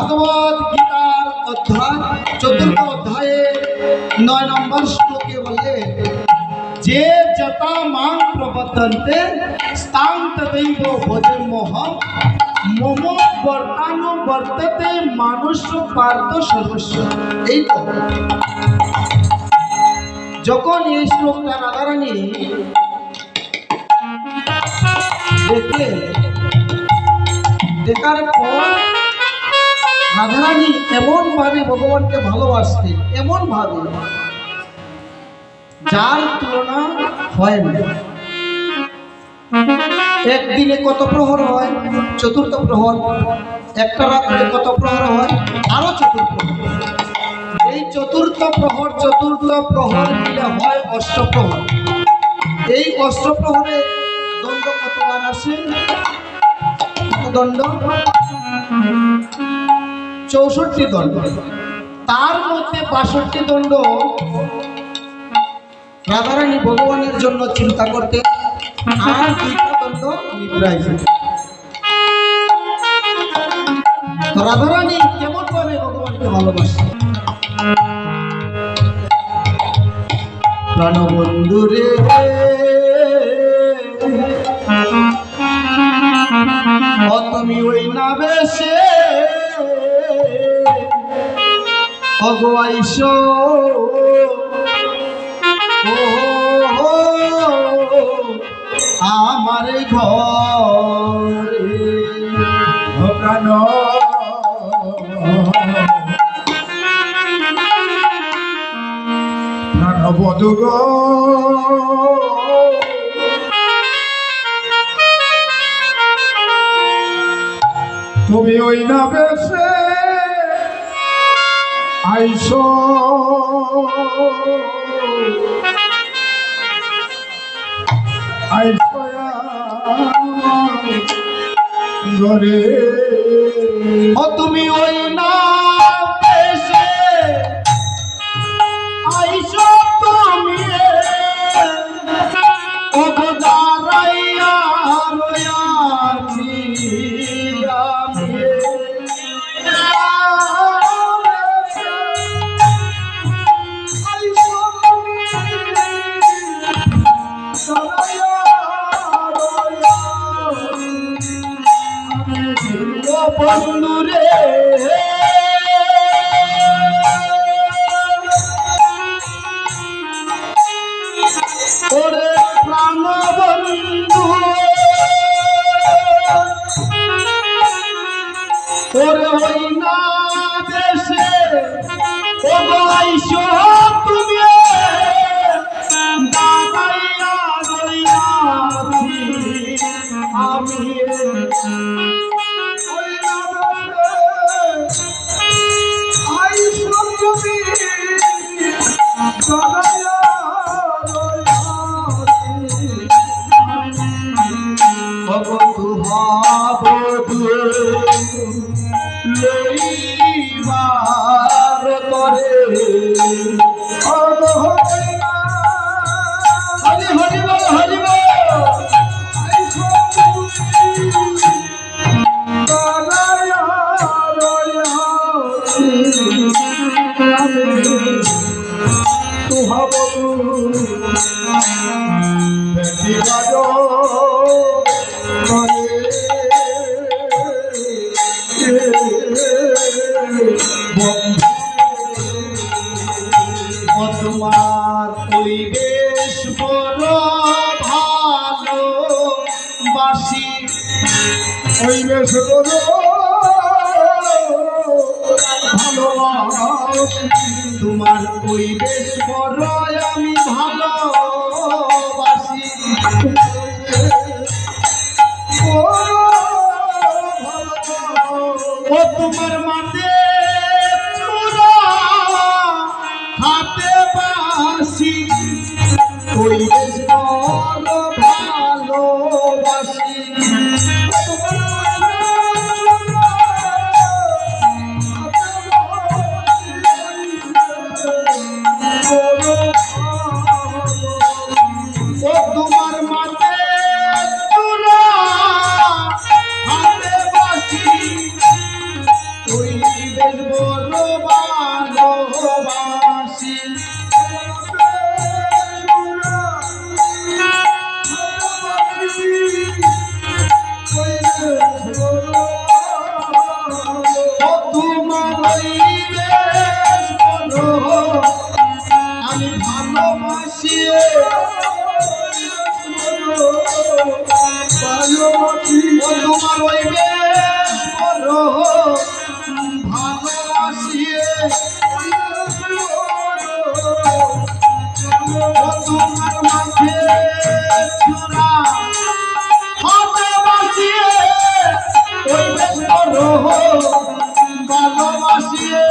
ভাগবত গীতার অধ্যায় ৪র্থ অধ্যায়ে ৯ নম্বর শ্লোকে বলে যে যতা মাং প্রবর্তন্তে স্তাং তদৈব ভজেম্যহং মম বর্তানো বর্ততে মানুষ পার্থ সর্বস্ব। এই তো যখন এই শ্লোকটা রাধারানী দেখলেন, দেখার পর রাধারানী এমন ভাবে ভগবানকে ভালোবাসতেন, এমন ভাবে যার তুলনা হয় না। একদিনে কত প্রহর হয়? ৪র্থ প্রহর। একটা রাত্রে কত প্রহর হয়? আরো ৪র্থ প্রহর। এই ৪র্থ প্রহর ৪র্থ প্রহর মিলে হয় অষ্টপ্রহর। এই অষ্টপ্রহরে দণ্ড কতবার আসে? দণ্ড ৬৪ দণ্ড। তার মধ্যে ৬২ দণ্ড রাধারানী ভগবানের জন্য চিন্তা করতে, আর 2টা দণ্ড নিদ্রায় যেত। রাধারানী কেমন ভাবে ভগবানকে ভালোবাসে? প্রাণবন্ধু রে তুমি ওই না বেশে ভগবাইশ আমার ঘরে প্রাণ প্রাণবধূ গো তুমি ওই না বেশে আইসো ঘরে তুমি ওই না বেশে আইসো তুমি বন্ধু রে ওরে প্রাণ বন্ধু ওরে ওই না দেশে ও গাইছো তুমি দাদাইয়া গইয়াছি আমি বন্ধু হবধু লইবার করে হরি হরি বল হরি বল তু হবধু তোমার পরিবেশ বড় ভালো বাসি, পরিবেশ বড় ভালোবাসি, তোমার পরিবেশ বড় আমি ভালোবাসি, ও তোমার মাঝে হাতে বাসি পরিবেশ বড় ভালোবাসি, ও তোমার মাঝে হাতে বাসি বেশ বড় ভালোবাসি তোমার ওই বেশ বড় আমি ভালোবাসি তোমার ওই বেশ বড় ভালোবাসি তোমার মাঝে চূড়া হতে বাসিয়ে ওই বেশ বড় ভালোবাসিয়ে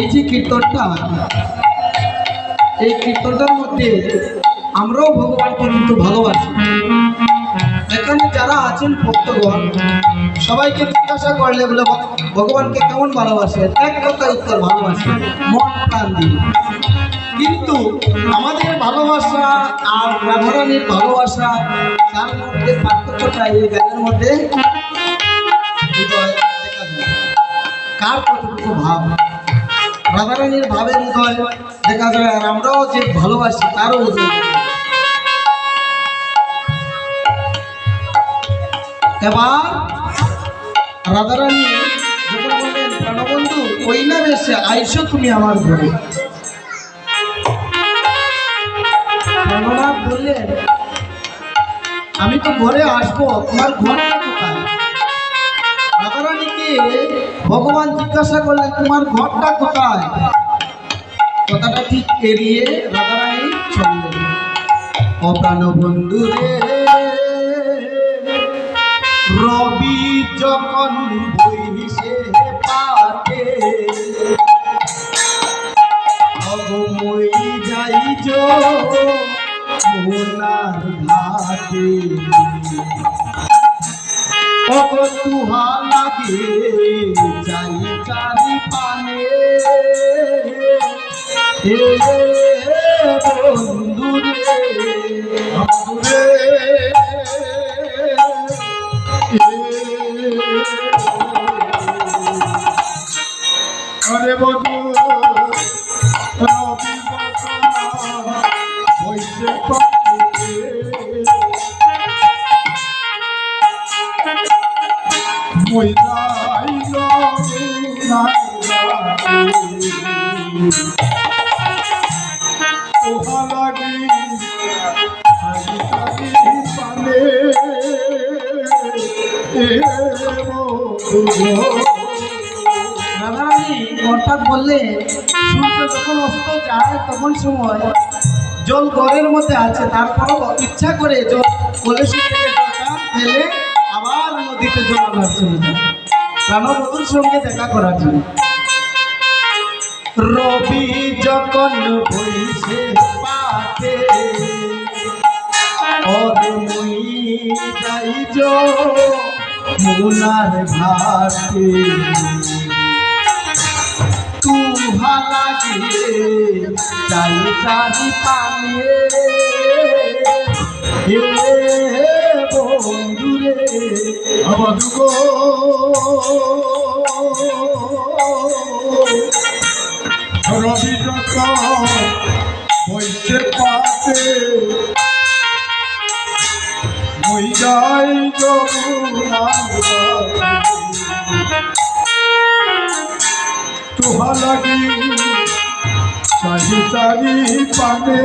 এই যে কীর্তনটা এই কীর্তনটার মধ্যে আমরাও ভগবানকে কিন্তু ভালোবাসি। এখানে যারা আছেন ভক্তগণ সবাইকে জিজ্ঞাসা করলে বলে ভগবানকে কেমন ভালোবাসে, এক কথা উত্তর ভালোবাসে মন প্রাণ দিয়ে। কিন্তু আমাদের ভালোবাসা আর রাধারানীর ভালোবাসা তার মধ্যে পার্থক্যটা এই গানের মধ্যে দেখা যায় কার কতটুকু ভাব। রাধারানীর ভাবের হৃদয় দেখা যায় আর আমরাও যে ভালোবাসি তারও হৃদয়। এবার রাধারানী যখন বললেন প্রাণবন্ধু ওই না বেশে আইসো তুমি আমার ঘরে, প্রাণনাথ বললেন আমি তো ঘরে আসবো, তোমার ঘরটা কোথায়? রাধারানীকে ভগবান জিজ্ঞাসা করলেন তোমার ঘরটা কোথায়? কথাটা ঠিক এড়িয়ে রাধারানী চললেন। অপ্রাণ বন্ধু রে রবি যখন বইসে পাতে অগমই যাই মোনার ঘাটে তুহা লাগে যাই চারি পানে বন্ধু রে আরে বন্ধু রবি হইছে রাধারানী অর্থাৎ বললে সূর্য যখন অস্ত যায় তখন সময় জল ঘরের মধ্যে আছে, তারপরও ইচ্ছা করে জল কলসি থেকে জলটা ফেলে আবার নদীতে জল আনার জন্য প্রাণবধূর সঙ্গে দেখা করার জন্য। রবি যখন বইছে পাতে অরমই যাইজ মোনার ঘাটে তুহা লাগে যাই চারি পানে হে বন্ধু রে বন্ধু গো রবি যখন বইছে পাতে মই যাই যমুনার তুহা লাগি তারি পানে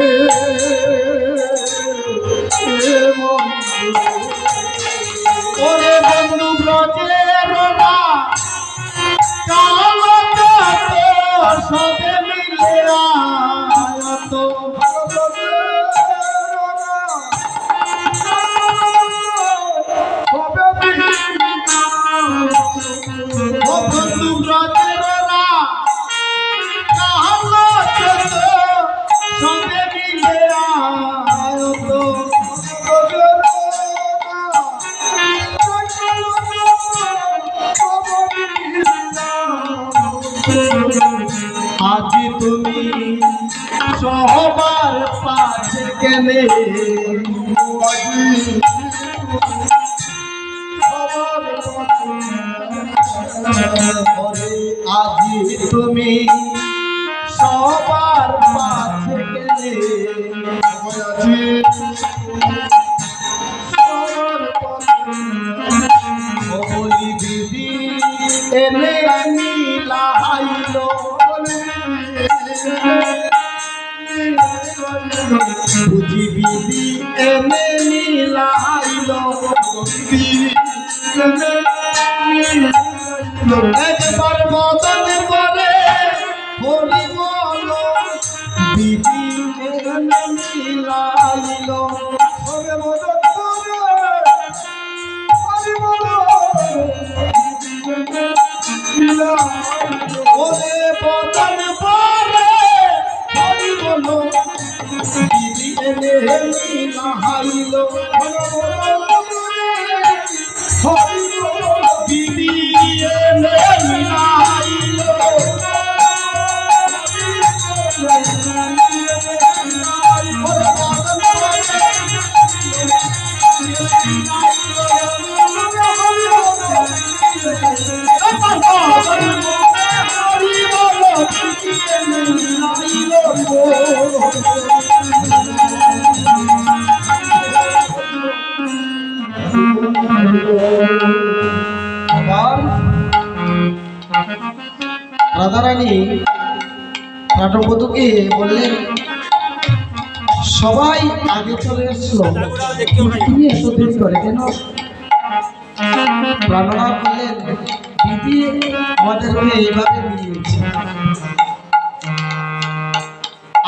ওরে বন্ধু ব্রজের সবে মিলে আয়ত বন্ধু ব্রজের সবে মিলে আয়ত আজ তুমি সবার পাশে গেলে আজ তুমি সবার পাশে গেলে বলি দিদি এনে লাইল বুঝি বিধি এনে লাইল একবার বদন করে হরি বল বিধি এনে লাইল ওরে বদন পরে হরি বলো দিদি এনে নাহাইল হরি বলো দিদি এনে নাহাইল রাধারানী নাটবধূকে বললেন সবাই আগে চলে এসছিল তুমি এত দেরি করে কেন? প্রাণনা বললেন দিদি আমাদেরকে এইভাবে নিয়েছে।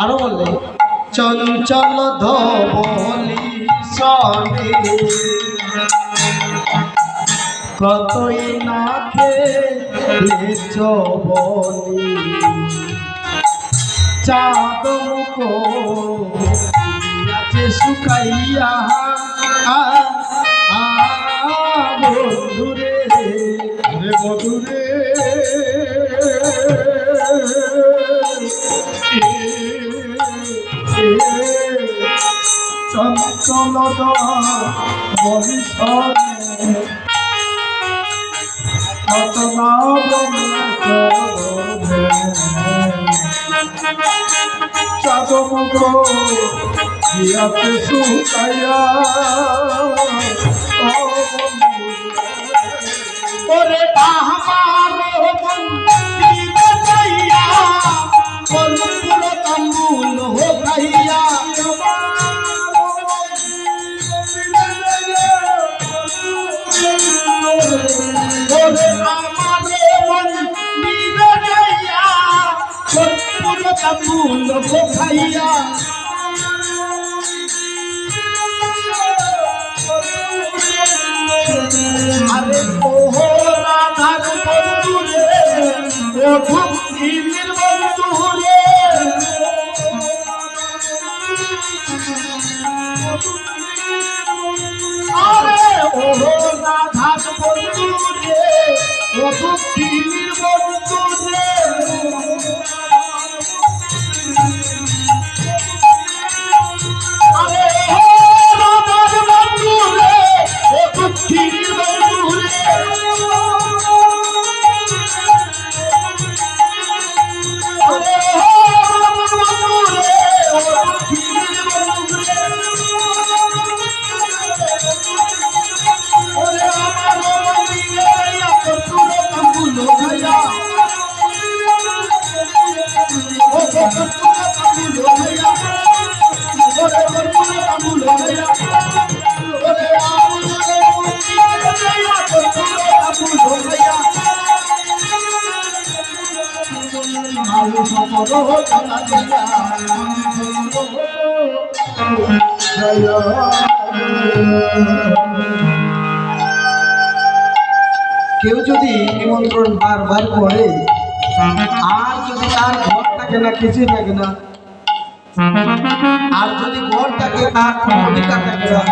আরো বললেন চঞ্চল ধবলি সনে কতই না খেলেছ বলি চাঁদ মুখ আছে শুকাইয়া বন্ধুরে মধুরে চঞ্চল বলি কত না চাঁদমুখ গিয়াতে শুকাইয়া ওরে আমার বন্ধু যাইয়া বন্ধুর তম্বুল হোকাইয়া ওরে আমার বন্ধু যাইয়া বন্ধুর তম্বুল হোকাইয়া আরে ওহো রাধার বন্ধু রে ও ভক্তির বন্ধু রে আরে ওহো রাধার বন্ধু রে ও ভক্তির বন্ধু রে আরে ওহো রাধার বন্ধু রে ও ভক্তির বন্ধু রে আরে ওহো রাধার বন্ধু রে ও ভক্তির বন্ধু রে ওরে আমার মন্দিরে আপতুর তম্বুল ভাইয়া ও ভক্তুর তম্বুল কেউ যদি নিমন্ত্রণ বারবার করে আর যদি তার ঘর থাকে না, কিছুই থাকে না, আর যদি ঘর থাকে তার কোনো অধিকার থাকে না,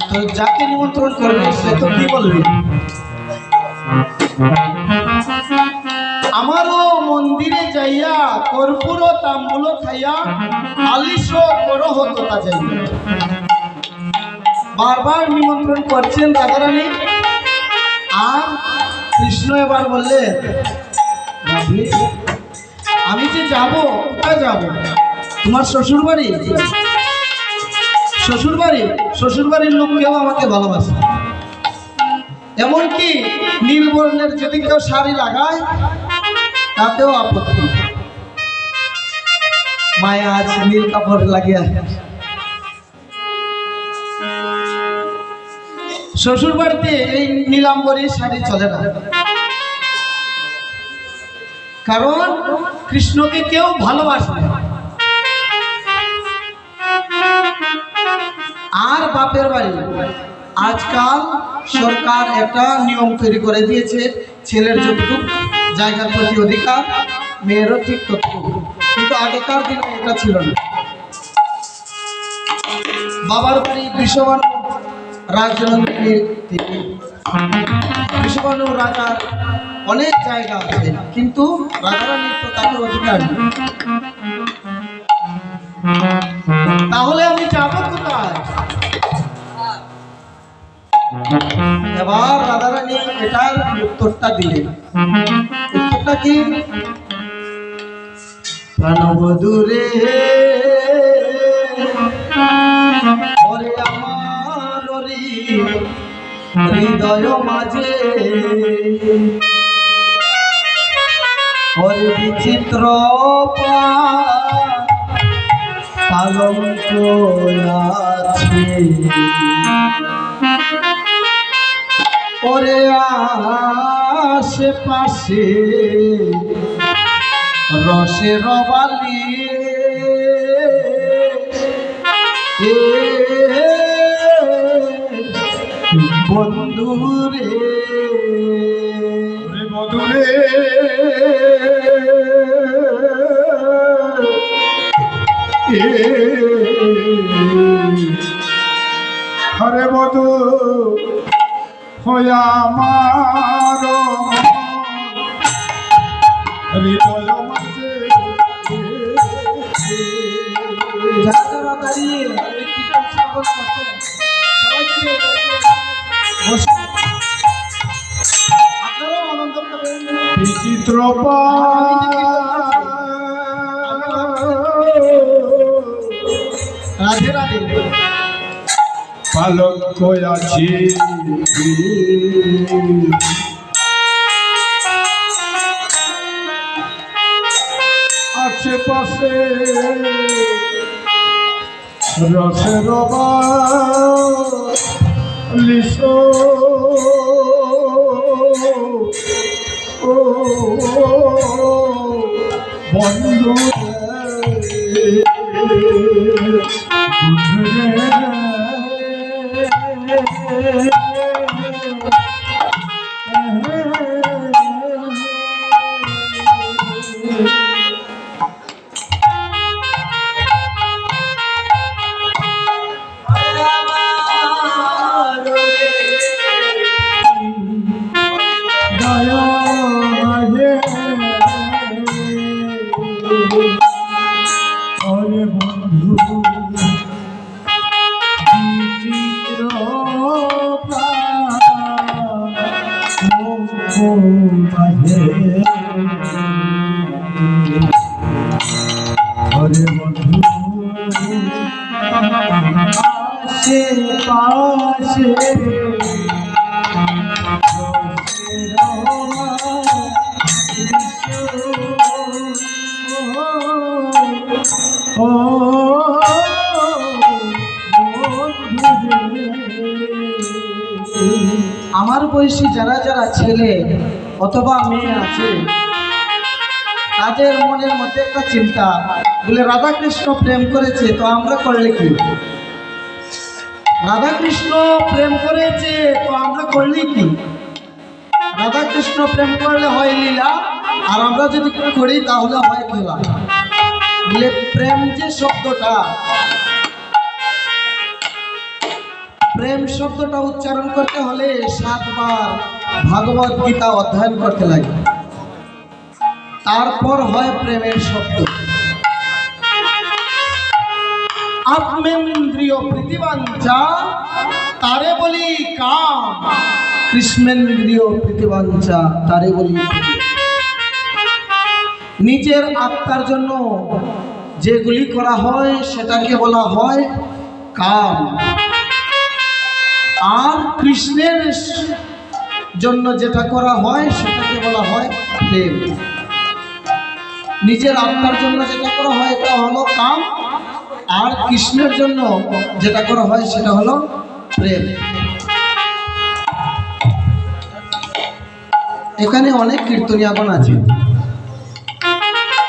তো যাকে নিমন্ত্রণ করবে সে তো কি বলবে? আমারও মন্দিরে যাইয়া কর্পূর তাম্বুল খাইয়া আলিশ করো হতো তা যাইয়া। বারবার নিমন্ত্রণ করছেন রাধারানী। আর কৃষ্ণ এবার বললেন, আমি যে যাব, কোথায় যাব? তোমার শ্বশুর বাড়ি? শ্বশুর বাড়ি? শ্বশুর বাড়ির লোক কেউ আমাকে ভালোবাসে, এমনকি নীল বর্ণের যদি কেউ শাড়ি লাগায় তাতেও আপত্তি। মায়া আছে নীল কাপড় লাগিয়া। শ্বশুর বাড়িতে এই নীলাম্বরী শাড়ি চলে না, কারণ কৃষ্ণকে কেউ ভালোবাসে। আর বাপের বাড়ি, আজকাল সরকার একটা নিয়ম তৈরি করে দিয়েছে, ছেলের যতটুকু জায়গার প্রতি অধিকার, মেয়েরও ঠিক ততটুকু, কিন্তু আগেকার দিনে এটা ছিল না। বাবার বাড়ি বৃষভানু রাজনন্দিনী, বৃষভানু রাজার অনেক জায়গা আছে, কিন্তু রাজারানীর তো তাদের অধিকার নেই। তাহলে আমি যাবো কোথায়? এবার রাধারানী এটার উত্তরটা দিলেন। উত্তরটা কি? প্রাণবধূরে ওরে আমার হৃদয় মাঝে ওরে বিচিত্র পালঙ্ক আছে, ওরে আশেপাশে রসের বালি বন্ধুরে বধুরে হরে বধু হয়া আমার হৃদয় মাঝে যারা যারা দাঁড়িয়ে এই কীর্তন শ্রবণ করছেন, সবাই মিলে বসে আপনারাও আনন্দ করবেন। বিচিত্র রাধে রাধে। পালঙ্ক আছে আশেপাশে রসের লিস বন্ধু হরে বন্ধু আশেপাশে আমার বয়সী যারা যারা ছেলে অথবা মেয়ে আছে আজের মনের মধ্যে একটা চিন্তা, বলে রাধা কৃষ্ণ প্রেম করেছে তো আমরা করলে কি? রাধা কৃষ্ণ প্রেম করেছে তো আমরা করলে কি? রাধা কৃষ্ণ প্রেম করলে হয় লীলা, আর আমরা যদি করি তাহলে হয় খেলা। বলে প্রেম যে শব্দটা, প্রেম শব্দটা উচ্চারণ করতে হলে 7 বার ভাগবত গীতা অধ্যয়ন করতে লাগে, তারপর হয় প্রেমের শব্দ। আত্মেন্দ্রিয় প্রীতিবাঞ্ছা তারে বলি কাম, কৃষ্ণেন্দ্রিয় প্রীতিবাঞ্ছা তারে বলি প্রেম। নিজের আত্মার জন্য যেগুলি করা হয় সেটাকে বলা হয় কাম, আর কৃষ্ণের জন্য যেটা করা হয় সেটাকে বলা হয় প্রেম। নিজের আত্মার জন্য যেটা করা হয় এটা হলো কাম, আর কৃষ্ণের জন্য যেটা করা হয় সেটা হলো প্রেম। এখানে অনেক কীর্তনিয়াগণ আছে,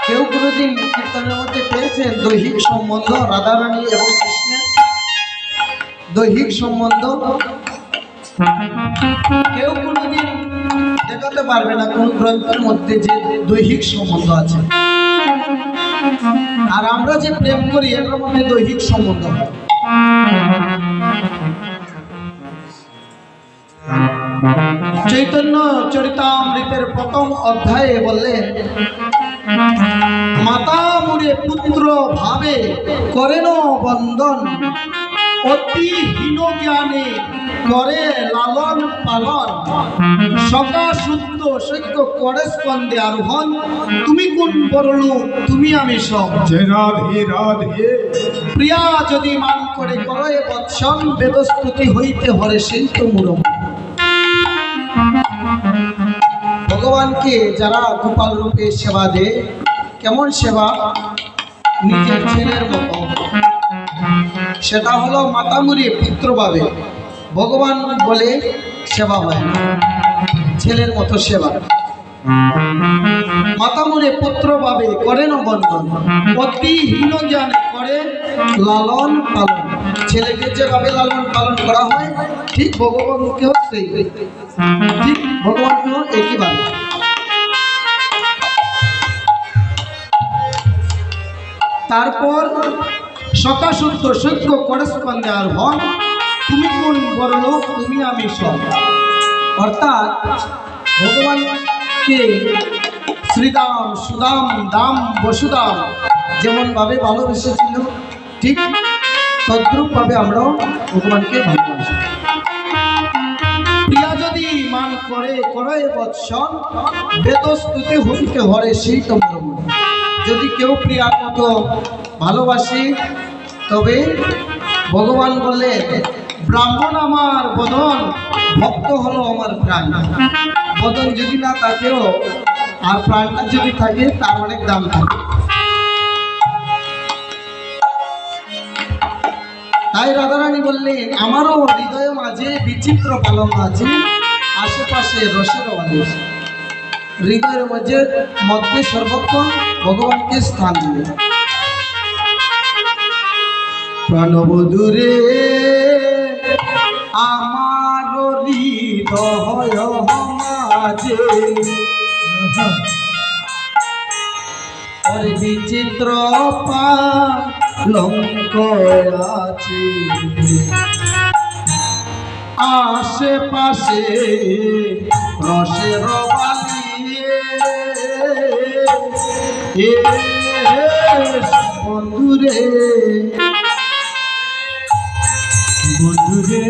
কেউ কোনোদিন কীর্তনের মধ্যে পেয়েছেন দৈহিক সম্বন্ধ, রাধারানী এবং কৃষ্ণের দৈহিক সম্বন্ধ? কেউ কোনোদিন দেখাতে পারবে না কোন গ্রন্থের মধ্যে যে দৈহিক সম্বন্ধ আছে। আর আমরা যে প্রেম করি এটার মধ্যে দৈহিক সম্বন্ধ হয়। চৈতন্য চরিতামৃতের প্রথম অধ্যায়ে বললেন, মাতা মুরে পুত্র ভাবে করেন বন্দন, অতি হীন জ্ঞানে করে লালন পালন, সকা শুদ্ধ সৈক্য করে স্কন্দে আরোহণ, তুমি কোন বড়লোক তুমি আমি সব। রাধে রাধে প্রিয়া যদি মান করে করে বৎসন, বেদস্তুতি হইতে হরে শিল্প মূরম। ভগবানকে যারা গোপাল রূপে সেবা দেয়, কেমন সেবা? নিজের ছেলের মতো। সেটা হলো মাতামুরি পুত্র পাবে, ভগবান বলে সেবা হয় না, ছেলের মতো সেবা। মাতামুরে পুত্র পাবে করেন বন্ধন, অতি হীন জ্ঞান করে লালন পালন। ছেলেকে যেভাবে লালন পালন করা হয় ঠিক ভগবানকেও সেই, ঠিক ভগবানকেও একইভাবে। তারপর সকাশুদ্ধ সৈক্য করস্পন্দে আর হন, তুমি কোন বড় লোক তুমি আমি সব। অর্থাৎ ভগবানকে শ্রীদাম সুদাম দাম বসুদাম যেমন ভাবে ভালোবেসেছিল, ঠিক তদ্রূপ ভাবে আমরাও ভগবানকে ভালোবাসি। প্রিয়া যদি মান করে করে বৎসন, বেদস্তুতি হইতে হরে সেই তোমার মন। যদি কেউ প্রিয়ার মতো ভালোবাসি তবে ভগবান বললে, ব্রাহ্মণ আমার বদন, ভক্ত হলো আমার প্রাণ। বদন যদি না থাকেও আর প্রাণটা যদি থাকে তার অনেক দাম থাকে। তাই রাধারানী বললেন, আমারও হৃদয় মাঝে বিচিত্র পালন আছে, আশেপাশে রসের বালিশ। হৃদয়ের মধ্যে সর্বক্ষণ ভগবানকে স্থান দিলেন। প্রাণবধূরে আমার হৃদয় মাঝে ওর বিচিত্র পালঙ্ক আছে, আশেপাশে রসের বালি। বন্ধুরে বন্ধুরে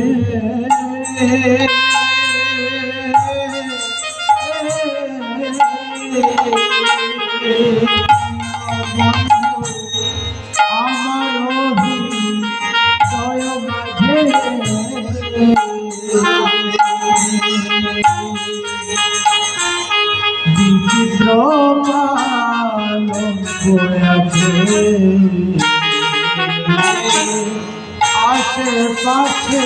বিচিত্র আশেপাশে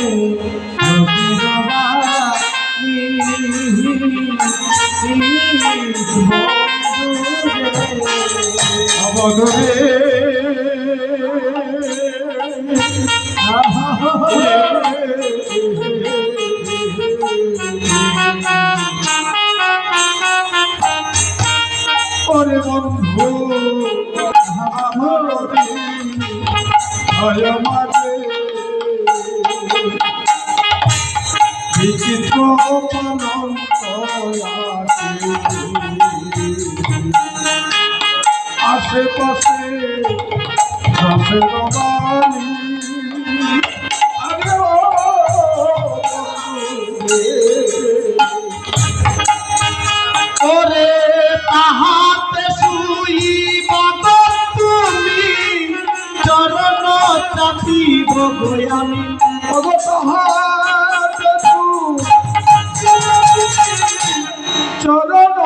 অবধরে ওরে বন্ধু মাঝে বিচিত্র আশেপাশে রসের বাণী আরে ও ওরে তাহাতে শুইব তুমি চরণ চাপিব আমি ওগো তাহাতে চরণ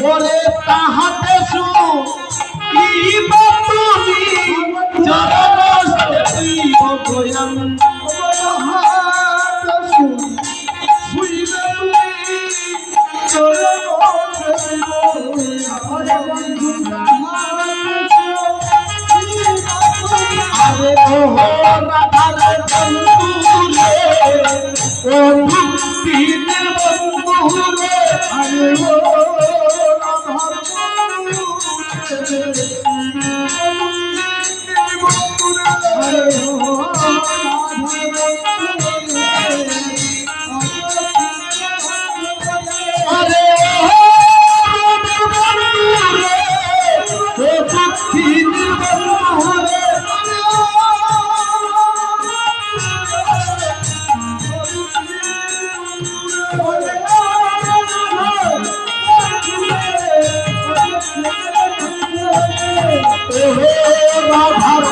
ওরে তাহাতে শুইব তুমি চরণ চাপিব আমি আরে ও রাধার বন্ধু রে ও ভক্তির বন্ধু রে আরে ও রাধার আরে ও বন্ধু রে ও ভক্তির বন্ধু রে রাধার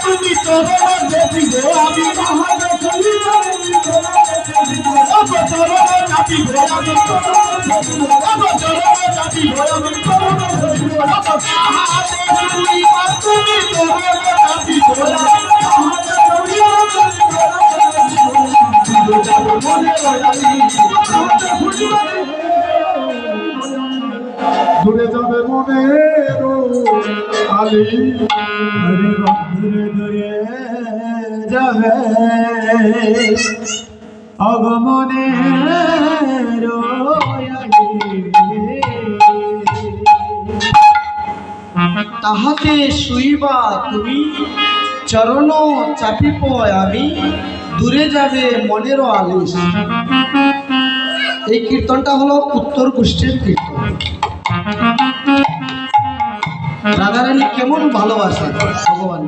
তুমি চরণ দেখিব আমি চরণ চাপিব আমি চরণ চাপিব আমি তুমি চরণ চাপিব দূরে যাবে মনের আলী দূরে দূরে যাবে অগমনের তাহাতে শুইবা তুমি চরণ চাপিব আমি দূরে যাবে মনেরও আলিস। এই কীর্তনটা হলো উত্তর গোষ্ঠীর কীর্তন। রাধারানী কেমন ভালোবাসে ভগবান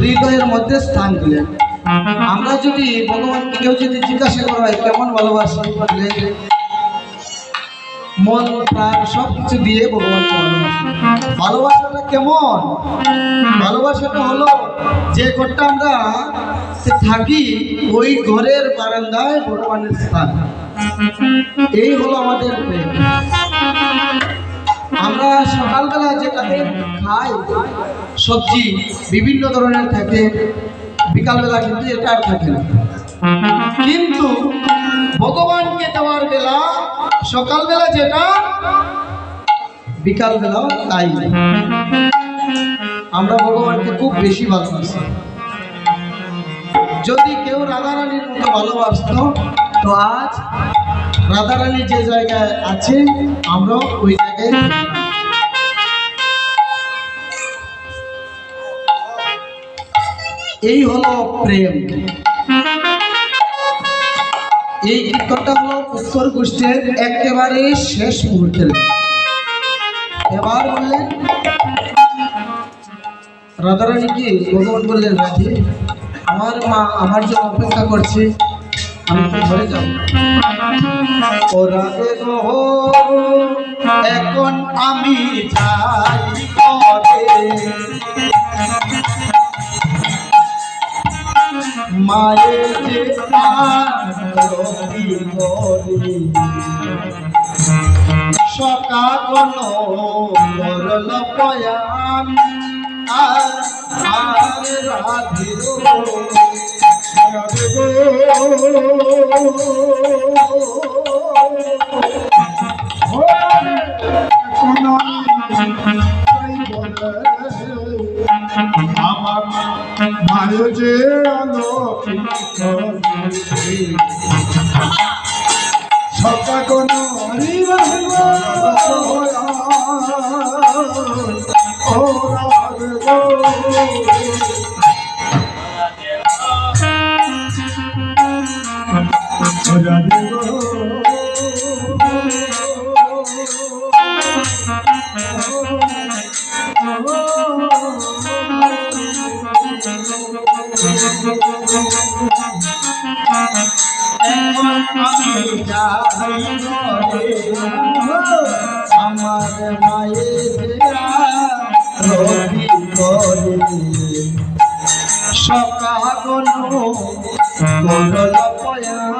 হৃদয়ের মধ্যে স্থান দিলেন। আমরা যদি ভগবানকে কেউ যদি জিজ্ঞাসা করা হয় কেমন ভালোবাসে, মন প্রাণ সব কিছু দিয়ে ভগবানকে ভালোবাসে। ভালোবাসাটা কেমন? ভালোবাসাটা হলো যে ঘরটা আমরা থাকি ওই ঘরের বারান্দায় ভগবানের স্থান। এই হলো আমাদের প্রেম। আমরা সকালবেলা যেটাকে খাই সবজি বিভিন্ন ধরনের থাকে, বিকালবেলা কিন্তু এটা আর থাকে না। কিন্তু ভগবানকে দেওয়ার বেলা সকালবেলা যেটা বিকালবেলাও তাই। আমরা ভগবানকে খুব বেশি ভালোবাসি। যদি কেউ রাধারানীর মতো ভালোবাসত তো আজ রাধারানী যে জায়গায় আছে আমরা ওই জায়গায় এই হলো প্রেম। এই কীর্তনটা হলো উত্তর গোষ্ঠীর একেবারে শেষ মুহূর্তের। এবার বললেন রাধারানী কি ভগবান বললেন রাধে আমার মা আমার জন্য অপেক্ষা করছে, আমি তো ঘরে যাব। ওরা এগো এখন আমি যাই করে, মায়ের যে রবি করি সকাগন করল পয়াম আর রাধির রাধে গো আমার মায়ের যে আলো সকা কোন ও রাধে গো রাধে গো আমি যাই ঘরে, আমার মায়ের রবি করে সকাগন করল পয়াম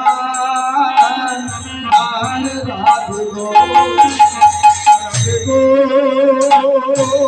আর রাধে গো রাধে গো